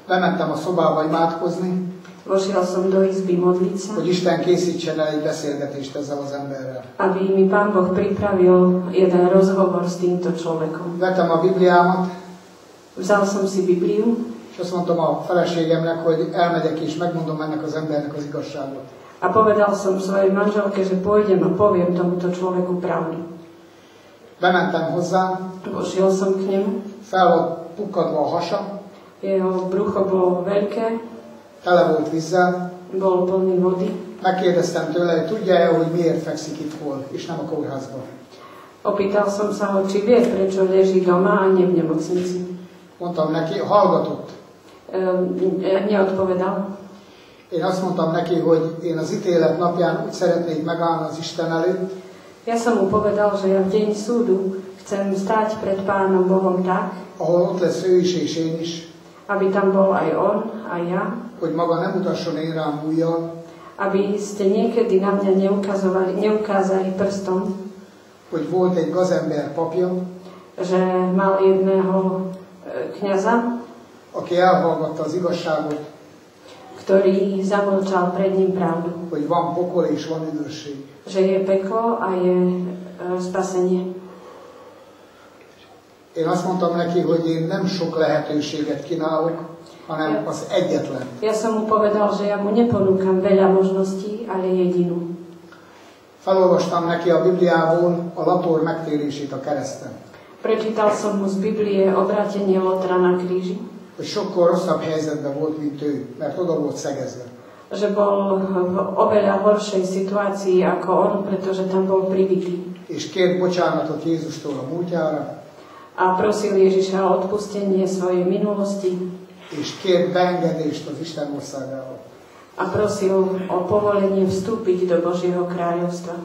bementem a szobába imádkozni, vošiel som do izby modliť sa, hogy Isten készítsen el egy beszélgetést ezzel az emberrel. aby mi Pán Boh pripravil jeden rozhovor s týmto človekom. Vettem a Bibliámat, Vzal som si Bibliu és azt mondtam a feleségemnek, hogy elmegyek és megmondom ennek az embernek az igazságot. a povedal som svojej manželke, že pôjdem a poviem tomuto človeku pravdu. Bementem hozzá, Vošiel som k nemu, fel volt pukkadva a hasa, jeho brucho bolo veľké, tele volt vízzel. bol plný vody. Megkérdeztem tőle, hogy tudja-e, hogy miért fekszik itt hol, és nem a kórházban. Opýtal som sa ho, či vie, prečo leží doma a nie v nemocnici. Mondtam neki, hallgatott. Neodpovedal. Én azt mondtam neki, hogy én az ítélet napján úgy szeretnék megállni az Isten előtt, Ja som mu povedal, že ja v deň súdu chcem stáť pred Pánom Bohom tak, ahol ott lesz ő is és én is, aby tam bol aj on, aj ja, hogy maga nem utasson én rám ujjal, aby ste niekedy na mňa neukázali prstom, hogy volt egy gazember papja, že mal jedného kňaza, aki elhallgatta az igazságot, ktorý zamlčal pred ním pravdu, hogy van pokol és van üdvösség. že je peklo a je spasenie. Én azt mondtam neki, hogy én nem sok lehetőséget kínálok, hanem az egyetlen. Ja som mu povedal, že ja mu neponúkam veľa možností, ale jedinú. Felolvastam neki a Bibliából a Lator megtérését a kereszten. Prečítal som mu z Biblie obrátenie Lotra na kríži, Hogy sokkal rosszabb helyzetben volt, mint ő, mert oda volt szegezve. že bol v oveľa horšej situácii ako on, pretože tam bol pribitý. És kért bocsánatot Jézustól a múltjára, A prosil Ježiša o odpustenie svojej minulosti és kért beengedést az Isten országába. a prosil o povolenie vstúpiť do Božieho kráľovstva.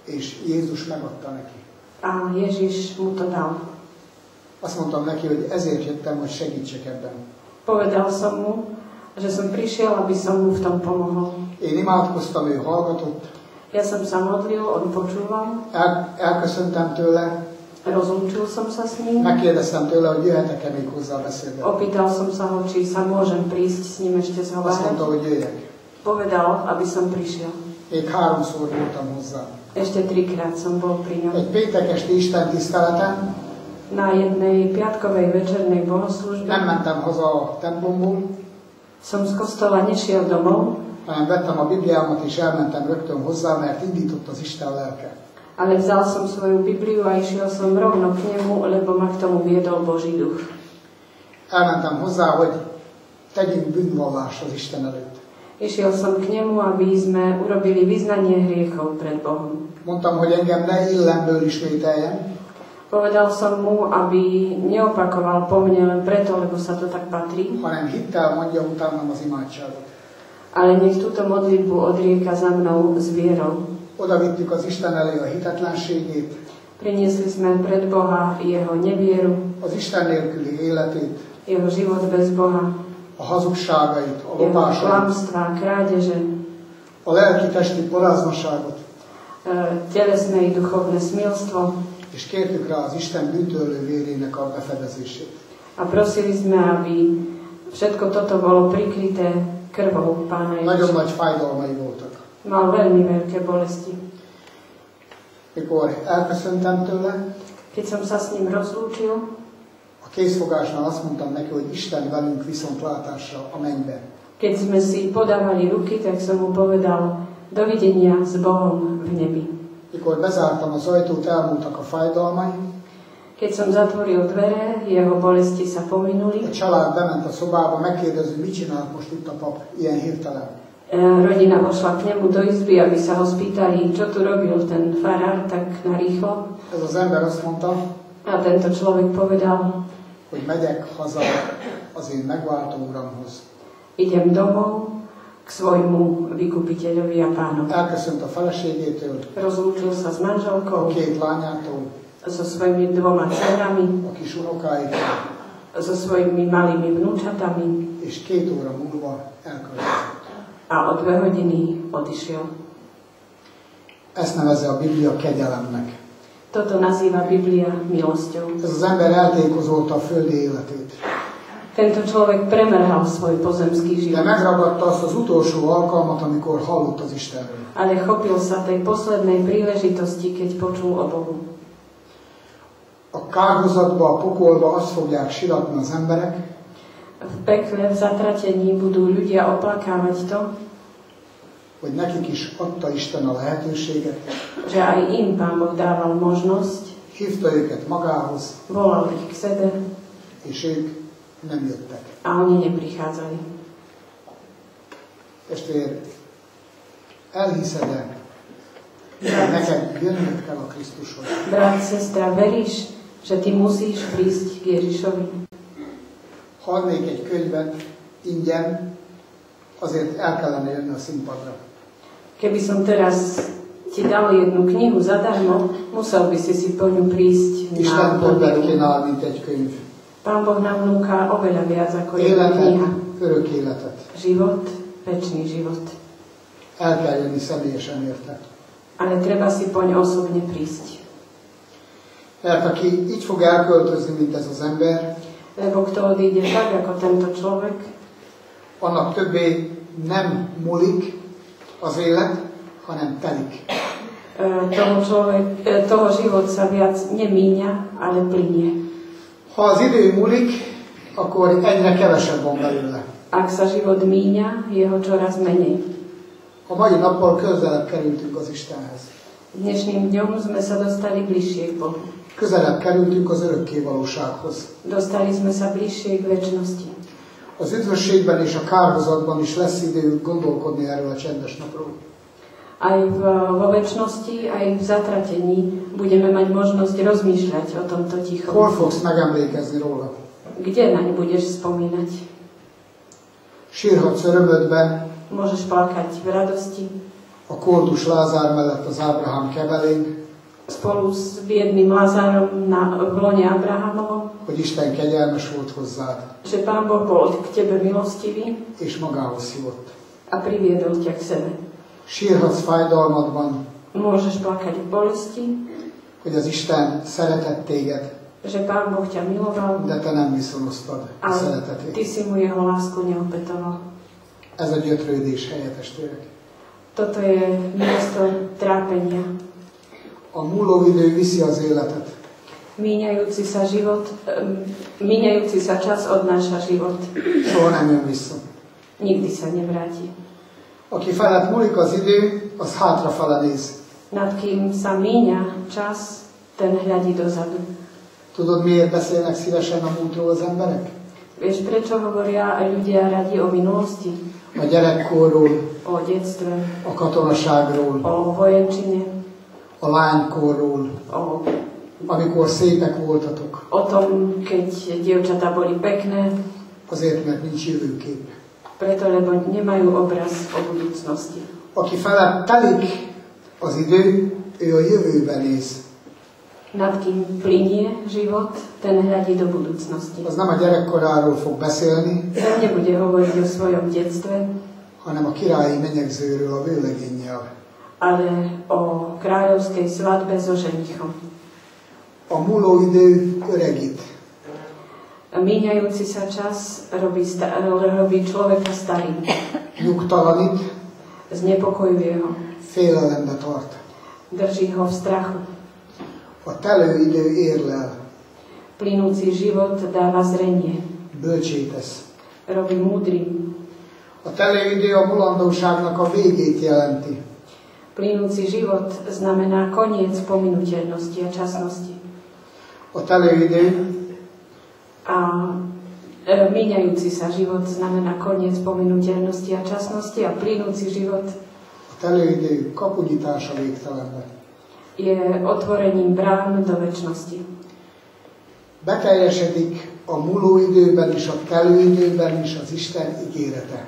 És Jézus megadta neki. A Ježiš mu to dal. Azt mondtam neki, hogy ezért jöttem, hogy segítsek ebben. Povedal som mu, že som prišiel, aby som mu v tom pomohol. Én imádkoztam, ő hallgatott, Ja som sa modlil, on počúval, elköszöntem tőle, rozlúčil som sa s ním, megkérdeztem tőle, hogy jöhetek-e még hozzá beszélgetni. opýtal som sa ho, či sa môžem prísť s ním ešte Azt mondta, zhovárať. hogy jöjjek. Povedal, aby som prišiel. Még 3-szor voltam hozzá. Ešte 3-krát som bol pri ňom. Egy péntek esti Isten tiszteleten Na jednej piatkovej večernej bohoslužbe nem mentem haza a templomból, som z kostola nešiel domov, hanem vettem a Bibliámat és elmentem rögtön hozzá, mert indított az Isten lelke. ale vzal som svoju Bibliu a išiel som rovno k nemu, lebo ma k tomu viedol Boží duch. Elmentem hozzá, hogy tegyünk bűnvallást az Isten előtt. Išiel som k nemu, aby sme urobili vyznanie hriechov pred Bohom. Mondtam, hogy engem ne illemből ismételjen, Povedal som mu, aby neopakoval po mne len preto, lebo sa to tak patrí, hanem hittel mondja utánam az imádságot. ale nech túto modlitbu odrieka za mnou s vierou. Oda vittük az Isten elé a hitetlenségét, Priniesli sme pred Boha jeho nevieru, az Isten nélküli életét, jeho život bez Boha, a hazugságait, a jeho lopásait, klamstvá, krádeže, a lelki-testi paráznaságot, telesné i duchovné smilstvo, és kértük rá az Isten bűntörlő vérének a befedezését. a prosili sme, aby všetko toto bolo prikryté krvou Pána Nagyon Ježiša. nagy fájdalmai voltak. Mal veľmi veľké bolesti. Mikor elköszöntem tőle, Keď som sa s ním rozlúčil, a készfogásnál azt mondtam neki, hogy Isten velünk viszontlátásra a mennybe. keď sme si podávali ruky, tak som mu povedal dovidenia s Bohom v nebi. Mikor bezártam az ajtót, elmúltak a fájdalmai, Keď som zatvoril dvere, jeho bolesti sa pominuli. a család bement a szobába, megkérdezi, mit csinált most itt a pap ilyen hirtelen. Rodina vošla k nemu do izby, aby sa ho spýtali, čo tu robil ten farár tak narýchlo. Ez az ember azt mondta, A tento človek povedal, hogy megyek haza az én megváltó uramhoz. idem domov k svojmu vykupiteľovi a pánovi. Elköszönt a feleségétől, Rozlúčil sa s a manželkou, két lányától, so svojimi 2 dcerami, a kis unokáitól, so svojimi malými vnúčatami és 2 óra múlva elköltözött. a o 2 hodiny odišiel. Ezt nevezze a Biblia kegyelemnek. Toto nazýva Biblia milosťou. Ez az ember eltékozolta a földi életét. Tento človek premerhal svoj pozemský De život, megragadta azt az utolsó alkalmat, amikor hallott az Istenről. ale chopil sa tej poslednej príležitosti, keď počul o Bohu. A kárhozatba, a pokolba azt fogják siratni az emberek, V pekle, v zatratení budú ľudia oplakávať to, hogy nekik is adta Isten a lehetőséget, že aj im Pán Boh dával možnosť, hívta őket magához, volal ich k sebe és ők nem jöttek. a oni neprichádzali. Testvér, elhiszed-e, hogy neked jönnöd kell a Krisztushoz? Brat, sestra, veríš, že ty musíš prísť k Ježišovi? Ha adnék egy könyvet ingyen, azért el kellene jönni a színpadra. Keby som teraz ti dal jednu knihu zadarmo, musel by si po ňu prísť na Isten többet pódium. kínál, mint egy könyv. Pán Boh nám núka oveľa viac ako jedna Életet, kniha. örök életet. Život, večný život. El kell jönni személyesen érte. Ale treba si poň osobne prísť. Mert aki így fog elköltözni, mint ez az ember, Lebo kto odíde tak, ako tento človek, annak többé nem múlik az élet, hanem telik. toho život sa viac nemíňa, ale plynie. Ha az idő múlik, akkor egyre kevesebb van belőle. Ak sa život míňa, je ho čoraz menej. A mai nappal közelebb kerültünk az Istenhez. Dnešným dňom sme sa dostali bližšie k Bohu. Közelebb kerültünk az örökké valósághoz. Dostali sme sa bližšie k večnosti. Az üdvösségben és a kárhozatban is lesz idő gondolkodni erről a csendes napról. Aj vo večnosti, aj v zatratení budeme mať možnosť rozmýšľať o tomto tichom. Hol fogsz megemlékezni róla? Kde naň budeš spomínať? Sírhatsz örömödben, Môžeš plakať v radosti a koldus Lázár mellett az Ábrahám kebelén, spolu s biedným Lazárom v lone Abrahamovom, hogy Isten kegyelmes volt hozzád, že Pán Boh bol k tebe milostivý és magához hívott. a priviedol ťa k sebe. Sírhatsz fájdalmadban, Môžeš plakať v bolesti, hogy az Isten szeretett téged, že Pán Boh ťa miloval, de te nem viszonoztad a ale ty szeretetét. si mu jeho lásku neopetoval. Ez a gyötrődés helye, testvérek. Toto je miesto trápenia. A múló idő viszi az életet. Míňajúci sa čas odnáša život. Soha nem jön vissza. Nikdy sa nevráti. Aki felett múlik az idő, az hátrafele néz. Nad kým sa míňa čas, ten hľadí dozadu. Tudod, miért beszélnek szívesen a múltról az emberek? Vieš, prečo hovoria ľudia radi o minulosti? A gyerekkorról, O detstve, a katonaságról, o vojenčine, a lánykorról, amikor szépek voltatok, o tom, keď dievčatá boli pekné, azért, mert nincs jövőkép. preto, lebo nemajú obraz o budúcnosti. Aki felett telik az idő, ő a jövőbe néz. Nad kým plynie život, ten hľadí do budúcnosti. Az nem a gyerekkoráról fog beszélni, Ten nebude hovoriť o svojom detstve, hanem a királyi menyegzőről, a vőlegénnyel. ale o kráľovskej svadbe so ženichom. A múló idő öregít. Míňajúci sa čas robí človeka starým. Nyugtalanít, znepokojuje ho, félelembe tart. drží ho v strachu. A telő idő érlel, Plynúci život dáva zrenie, bölcsé tesz. robí múdrym. A telő idő a mulandóságnak a végét jelenti. Plynúci život znamená koniec pominuteľnosti a časnosti. A telő idő A míňajúci sa život znamená koniec pominuteľnosti a časnosti a plynúci život a telő idő kapunyítása végtelenbe. je otvorením brán do večnosti. Beteljesedik a múló időben is, a telő időben is az Isten ígérete.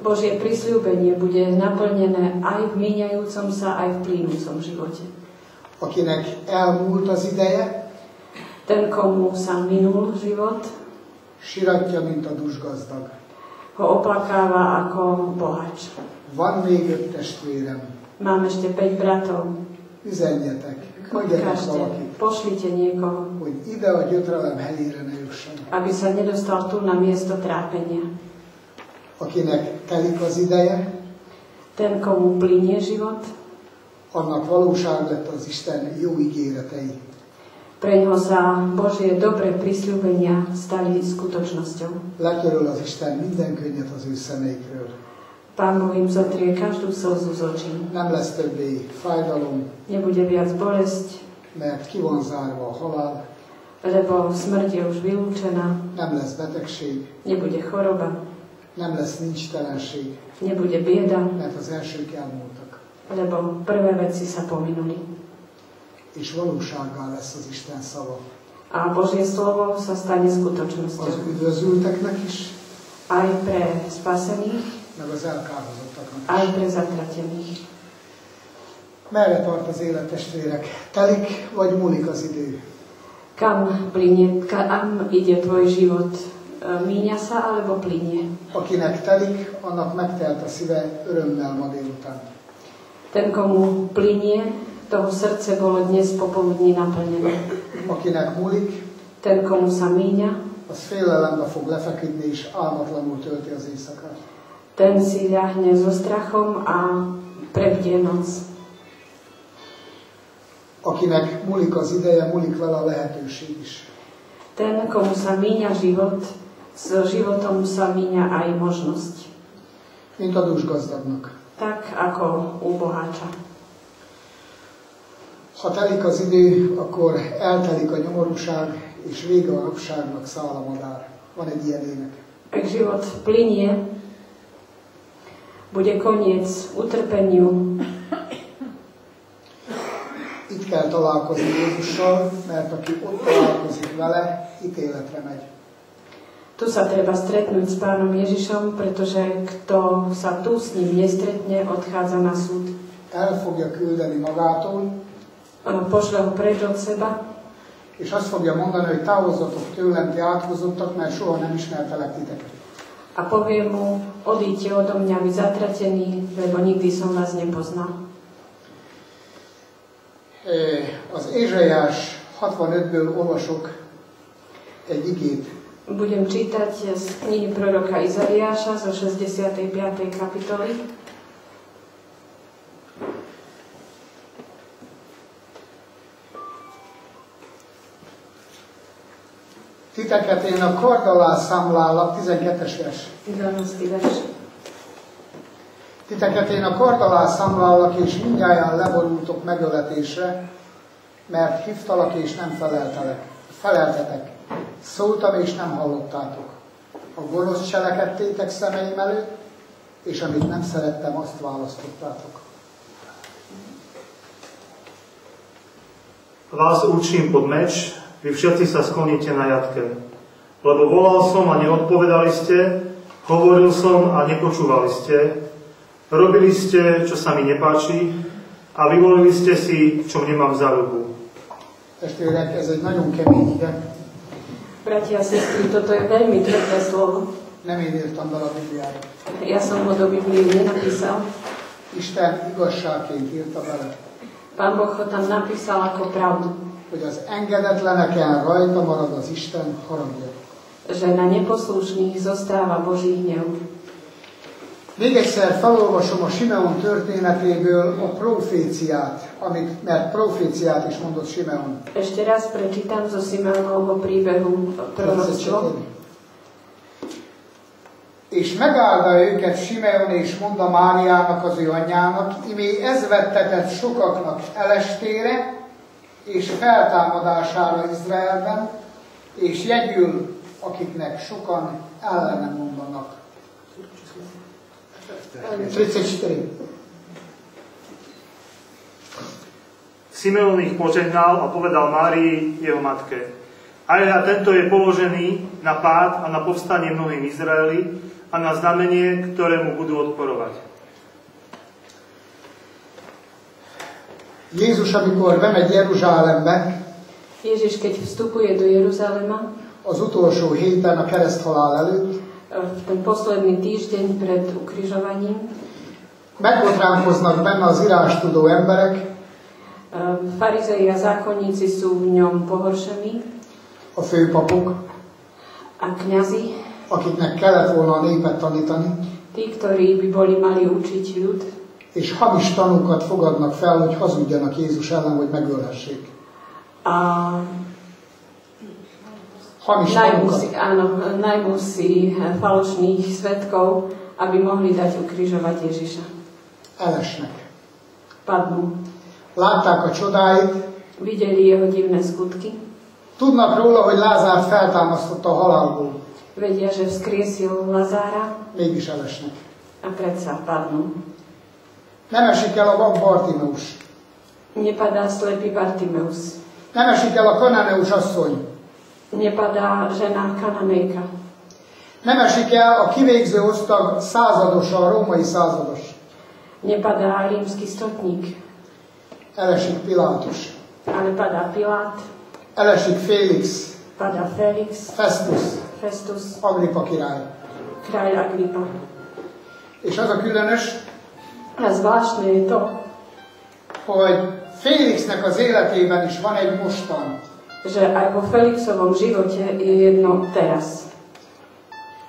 Božie prisľúbenie bude naplnené aj v míňajúcom sa, aj v plynúcom živote. Akinek elmúlt az ideje, Ten, komu sa minul život, siratja, mint a dusgazdag. ho oplakáva ako bohač. Van még 5 testvérem, Mám ešte 5 bratov. üzenjetek, mondjatok Ukážte, valakit, pošlite niekoho, hogy ide a gyötrelem helyére ne jusson. aby sa nedostal tu na miesto trápenia. Akinek telik az ideje, Ten, komu plynie život, annak valóság lett az Isten jó ígéretei. preňho sa Božie dobré prisľúbenia stali skutočnosťou. Letöröl az Isten minden könnyet az ő szemeikről. Pán Boh im zotrie každú slzu z očí. Nem lesz többé fájdalom, Nebude viac bolesť, mert ki van zárva a halál, lebo smrť je už vylúčená. nem lesz betegség, Nebude choroba, nem lesz nincstelenség, nebude bieda, mert az elsők elmúltak. lebo prvé veci sa pominuli. És valósággá lesz az Isten szava. A Božie slovo sa stane Az skutočnosťou. üdvözülteknek is, Aj pre spasených, meg az elkárhozottaknak aj is. pre zatratených. Merre tart az élet, testvérek? Telik vagy múlik az idő? Kam ide tvoj život? Míňa sa alebo plynie? Akinek telik, annak megtelt a szíve örömmel ma délután. Ten, komu plynie, toho srdce bolo dnes popoludní naplnené. Akinek múlik, Ten, komu sa míňa, az félelembe fog lefeküdni és álmatlanul tölti az éjszakát. ten si ľahne so strachom a prebdie noc. Akinek múlik az ideje, múlik vele a lehetőség is. Ten, komu sa míňa život, s životom sa míňa aj možnosť. Mint a dusgazdagnak. Tak ako u boháča. Ha telik az idő, akkor eltelik a nyomorúság, és vége a rabságnak száll a madár. Van egy ilyen ének. Ak život plynie, bude koniec utrpeniu. Itt kell találkozni Jézussal, mert aki ott találkozik vele, ítéletre megy. Tu sa treba stretnúť s Pánom Ježišom, pretože kto sa tu s ním nestretne, odchádza na súd. El fogja küldeni magától, Pošle ho preč od seba és azt fogja mondani, hogy távozzatok tőlem, ti átkozottak, mert soha nem ismertelek titeket. a povie mu, odíďte odo mňa, vy zatratení, lebo nikdy som vás nepoznal. Az Ézsaiás 65-ből olvasok egy igét. Budem čítať z knihy proroka Izaiáša zo 65. kapitoly. Titeket én a kard alá számlállak, 12-es vers. 12. verš. Titeket én a kard alá számlállak, és mindnyájan leborultok megöletésre, mert hívtalak, és nem feleltetek. Szóltam, és nem hallottátok. A gonosz cselekedtétek szemeim előtt, és amit nem szerettem, azt választottátok. Vás učím pod meč, vy všetci sa skloníte na jatke. Lebo volal som a neodpovedali ste, hovoril som a nepočúvali ste, robili ste, čo sa mi nepáči, a vyvolili ste si, čo mne mám záľubu. Testvérek, ez egy nagyon kemény ige. Bratia a sestry, toto je veľmi tvrdé slovo. Nem én írtam bele a Bibliára. Ja som ho do Biblii nenapísal. Isten igazságként írta bele, Pán Boh ho tam napísal ako pravdu. hogy az engedetleneken rajta marad az Isten haragja. Že na neposlušných zostáva Boží hnev. Még egyszer felolvasom a Simeon történetéből a proféciát, mert proféciát is mondott Simeon. Ešte raz prečítam zo Simeonovho príbehu proroctvo. És megáldta őket Simeon, és mondta Máriának, az ő anyjának, imé ez vettetett sokaknak elestére, és feltámadására Izraelben, és jegyül, akiknek sokan ellene mondanak. 34. Simeon ich požehnal a povedal Márii, jeho matke: Aj a tento je položený na pád a na povstanie mnohým Izraeli a na znamenie, ktorému budú odporovať. Jézus, amikor bemegy Jeruzsálembe, Ježiš, keď vstupuje do Jeruzalema, az utolsó héten a kereszthalál előtt, v ten posledný týždeň pred ukrižovaním, megbotránkoznak benne az írástudó emberek, farizei a zákonníci sú v ňom pohoršení, a főpapok, a kňazi, akiknek kellett volna a népet tanítani, tí, ktorí by boli mali učiť ľud, és hamis tanúkat fogadnak fel, hogy hazudjanak Jézus ellen, hogy megölhessék. a Hamis tanúkat. najmú si falošných svedkov, aby mohli dať ukrižovať Ježiša. Elesnek. Padnú. Látták a csodáit, Videli jeho divné skutky, tudnak róla, hogy Lázárt feltámasztotta a halálból, vedia, že vzkriesil Lazára, mégis elesnek. a predsa padnú. Nem esik el a vak Bartimeus, Nepadá slepý Bartimeus. nem esik el a Kananeus asszony, Nepadá žena Kananejka. nem esik el a kivégző osztag századosa, a római százados. Nepadá rímsky stotník, Elesik Pilátus, ale padá Pilát, elesik Félix, padá Felix, Festus, Agrippa király. kráľ Agripa. És az a különös, A zvláštne je to, hogy Félixnek az életében is van egy mostan. že aj vo Felixovom živote je jedno teraz.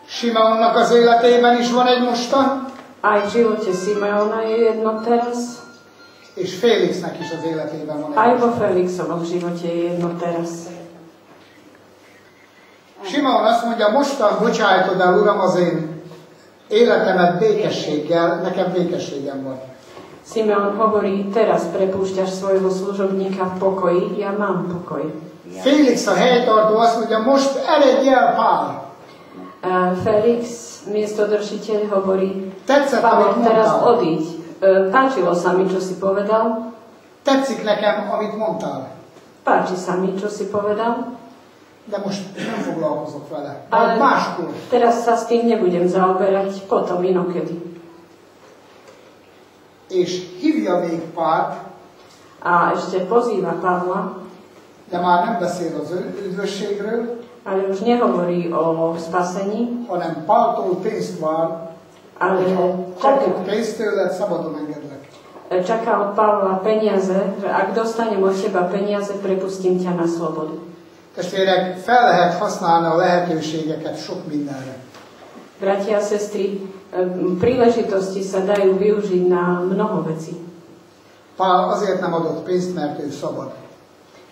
Simeonnak az életében is van egy mostan, Aj v živote Simeona je jedno teraz, és Félixnek is az életében van aj egy vo mostan. Felixovom živote je jedno teraz. Simeon azt mondja, mostan bocsájtod el, Uram, az én életemet békességgel, nekem békességem van. Simeon hovorí, teraz prepúšťaš svojho služobníka v pokoji, ja mám pokoj. Félix a helytartó azt mondja, most eredj el, Pál. Felix, miestodržiteľ, hovorí, Tetszett, Pavol, amit teraz mondtál. odíď. Páčilo sa mi, čo si povedal. Tetszik nekem, amit mondtál. Páči sa mi, čo si povedal. De most nem foglalkozok vele. Ale Majd máskor. teraz sa s tým nebudem zaoberať, potom inokedy. És hívja még Pált, A ešte pozýva Pavla, de már nem beszél az üdvösségről, ale už nehovorí o spasení, hanem Páltól pénzt vár, ale kapok pénzt tőled, szabadon engedlek. čaká od Pavla peniaze, že ak dostanem od teba peniaze, prepustím ťa na slobodu. Testvérek, fel lehet használni a lehetőségeket sok mindenre. Bratia a sestry, príležitosti sa dajú využiť na mnoho vecí. Pál azért nem adott pénzt, mert ő szabad.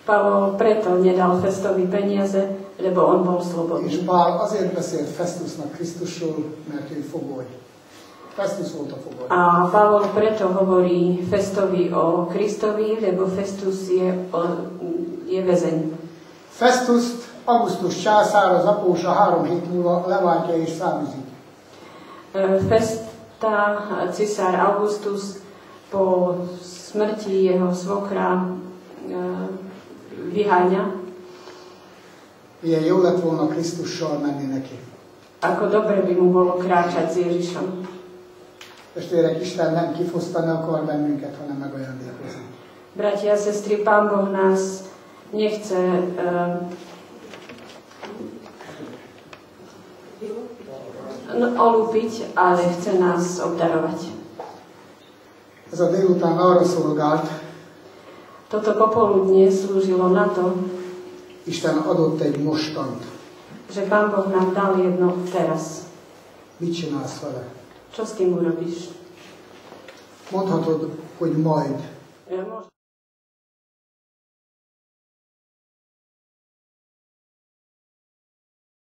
Pavol preto nedal Festovi peniaze, lebo on bol slobodný. És Pál azért beszélt Festusnak Krisztusról, mert ő fogoly. Festus volt a fogoly. A Pavol preto hovorí Festovi o Kristovi, lebo Festus je väzeň. Festust Augustus császár az apósa 3 hét múlva leváltja és száműzik. Festa, cisár Augustus, po smrti jeho svokra vyháňa. Milyen jó lett volna Krisztussal menni neki. Ako dobre by mu bolo kráčať s Ježišom. Testvérek, Isten nem kifosztani akar bennünket, hanem megajándékozni. Bratia a sestry, Pán Boh nás nechce olúpiť, ale chce nás obdarovať. Ez a délután arra szolgált, Toto popoludnie slúžilo na to, Isten adott egy mostant. že Pán Boh nám dal jedno teraz. Mit csinálsz vele? Čo s tým urobíš? Mondhatod, hogy majd. Ja môžem